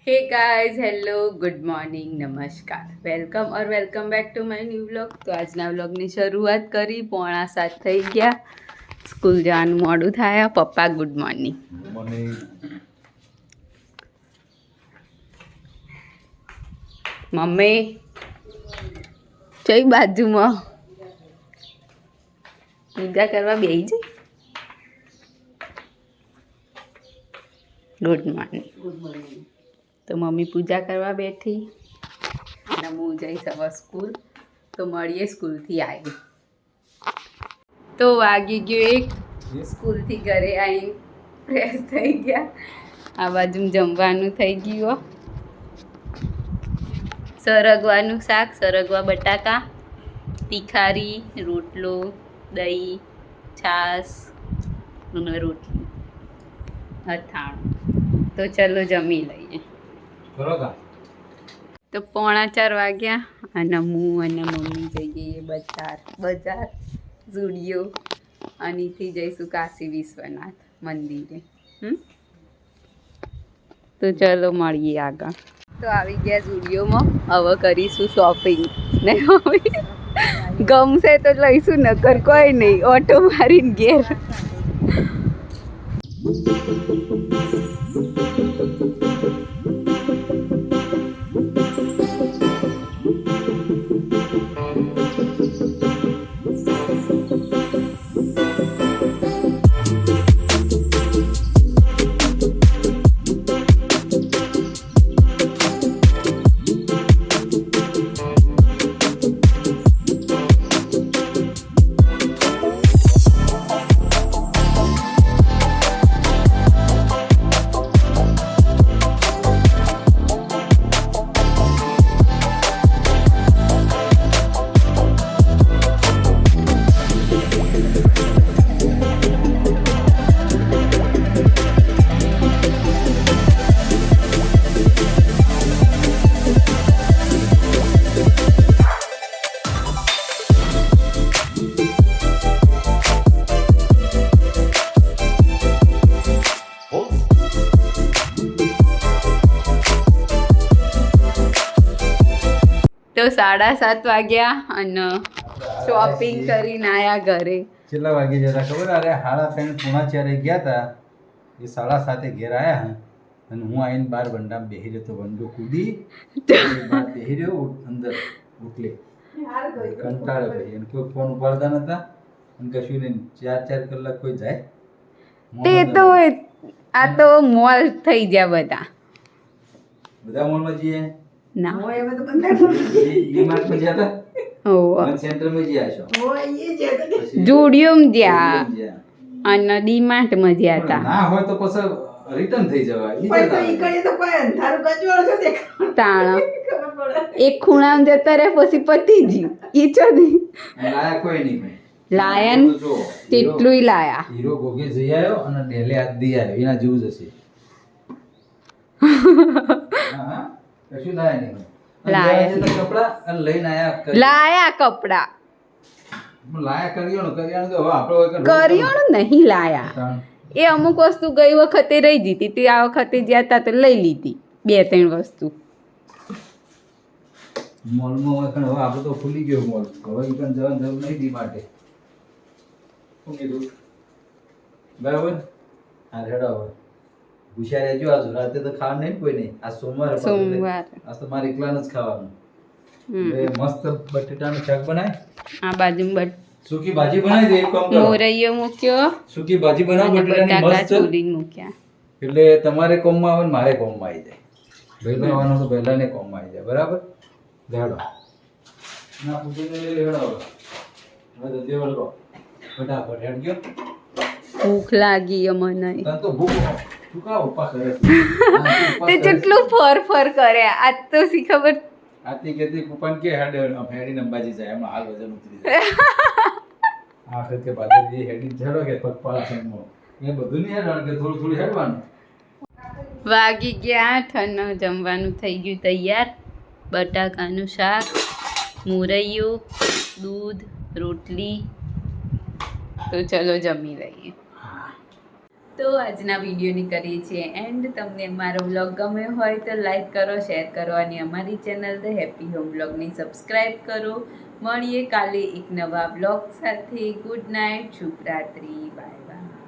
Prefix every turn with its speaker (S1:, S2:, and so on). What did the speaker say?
S1: हे guys, hello, good morning, नमस्कार, welcome back to my new vlog. तो આજના વ્લોગની શરૂઆત કરી 6:45 થઈ ગયા। સ્કૂલ જવાનું મોડું થાય। પપ્પા ગુડ મોર્નિંગ। મમ્મી ચઈ બાજુમાં પૂજા કરવા બેસી જઈ। Good morning. તો મમ્મી પૂજા કરવા બેઠી અને હું જઈશ હવે સ્કૂલ। તો મળીએ સ્કૂલથી આવી। તો વાગી ગયો 1। સ્કૂલથી ઘરે આવી ફ્રેશ થઈ ગયા। આ બાજુ જમવાનું થઈ ગયું। સરગવાનું શાક, સરગવા બટાકા, તીખારી, રોટલો, દહીં, છાશ અને રોટલી, અથાણું। તો ચલો જમી લઈએ। તો 3:45 વાગ્યા અને હું અને મમ્મી જઈએ બજાર ઝુડિયો, અહીંથી જઈશું કાશી વિશ્વનાથ મંદિરે। તો ચલો મળીએ આગળ। તો આવી ગયા ઝુડિયોમાં, હવે કરીશું શોપિંગ ને ગમશે તો લઈશું, નકર કોઈ નહીં, ઓટો મારીને ઘેર। તો 7:30 વાગ્યા અને શોપિંગ કરીને આવ્યા ઘરે।
S2: કેટલા વાગે જતા ખબર? અરે 3:30 4 ગયા હતા, એ 7:30 ઘેર આવ્યા અને હું આવીને બાર વંડામાં બેસી રહ્યો તો વંડો કૂદી બેસી રહ્યો અંદર ઉઠલે કંટાળો ભાઈ એને કોઈ ફોન ઉપાડતા નતા અને કશું નહીં। 4 કલાક કોઈ જાય
S1: તે તો આ તો મોલ થઈ ગયા બધા
S2: મોલમાં જઈએ
S1: ના
S2: હોય હવે તો ડીમાર્ટમાં ગયા હતા
S1: ઓ
S2: સેન્ટરમાં ગયા છો
S1: ઝુડિયોમાં ગયા અને ડીમાર્ટમાં ગયા હતા।
S2: ના હોય તો પછી રિટર્ન થઈ જવાય।
S1: તાણ એક ખૂણામાં જતા રહે પછી પતી ગયું। ઈ ચો
S2: લાયા કોઈ નહીં ભાઈ,
S1: લાયન તેટલું લાયા।
S2: હીરો ગોગે જઈ આવ્યો અને ડેલે હાથ દી આવ્યો, એના જેવું જ હશે। હા કશું લાયા નહીં, લાયા કપડા અને લઈને આયા,
S1: લાયા કપડા,
S2: લાયા કરિયાણું તો હવે આપણે
S1: કરિયાણું નહીં લાયા। એ અમુક વસ્તુ ગઈ વખતે રહી જતી, તે આ વખતે જ્યાં હતા તો લઈ લીધી 2-3 વસ્તુ
S2: મોલમાં। હવે આપણે તો ખુલી ગયો મોલ, હવે પણ જવાનું જરૂર નહીં ડી માટે બરાબર। હા રેડો હવે હુશિયાર રહેજો। આજ રાતે તો ખાવાનું નહીં કોઈ નહીં, આ સોમવાર આજ તો મારે એકલાને જ ખાવાનું। મસ્ત બટેટાનું શાક બનાય,
S1: આ બાજુ
S2: સૂકી ભાજી બનાવી દે, એક કામ કરો
S1: મોરૈયો મૂક્યો,
S2: સૂકી ભાજી બનાવો બટેટાની મસ્ત
S1: મૂક્યા,
S2: એટલે તમારે કોમમાં આવે ને મારે કોમમાં આવી જાય। પહેલા આવવાનું તો પહેલાને કોમમાં આવી જાય બરાબર। જાડો ના પૂછીને લેવડો હવે તો દેવડો ફટાફટ હેડ ગયો।
S1: ભૂખ લાગી મને
S2: તને તો ભૂખ શું કા ઉપા કરે
S1: તે કેટલું ફર કરે। આજ તો સી ખબર
S2: આતી કેતી કુપન કે હેડી નંબાજી જાય, એમાં હાલ વજન ઉતરી જાય। આખર કે પાછળ જે હેડી ઝડો કે પગપાળા સંગમો એ બધું નહીં હેડવાનું કે થોડું હેડવાનું।
S1: વાગી ગયા 8 અને જમવાનું થઈ ગયું તૈયાર। બટાકાનું શાક, મોરૈયું, દૂધ, રોટલી। તો ચલો જમી લઈએ। તો આજના વિડીયોની કરીએ છીએ એન્ડ. તમને મારો વ્લોગ ગમ્યો હોય તો લાઈક કરો, શેર કરો અને અમારી ચેનલ ધ હેપી હોમ વ્લોગને સબસ્ક્રાઈબ કરો. મળીએ કાલે એક નવા વ્લોગ સાથે. ગુડ નાઇટ, શુભરાત્રી, બાય બાય.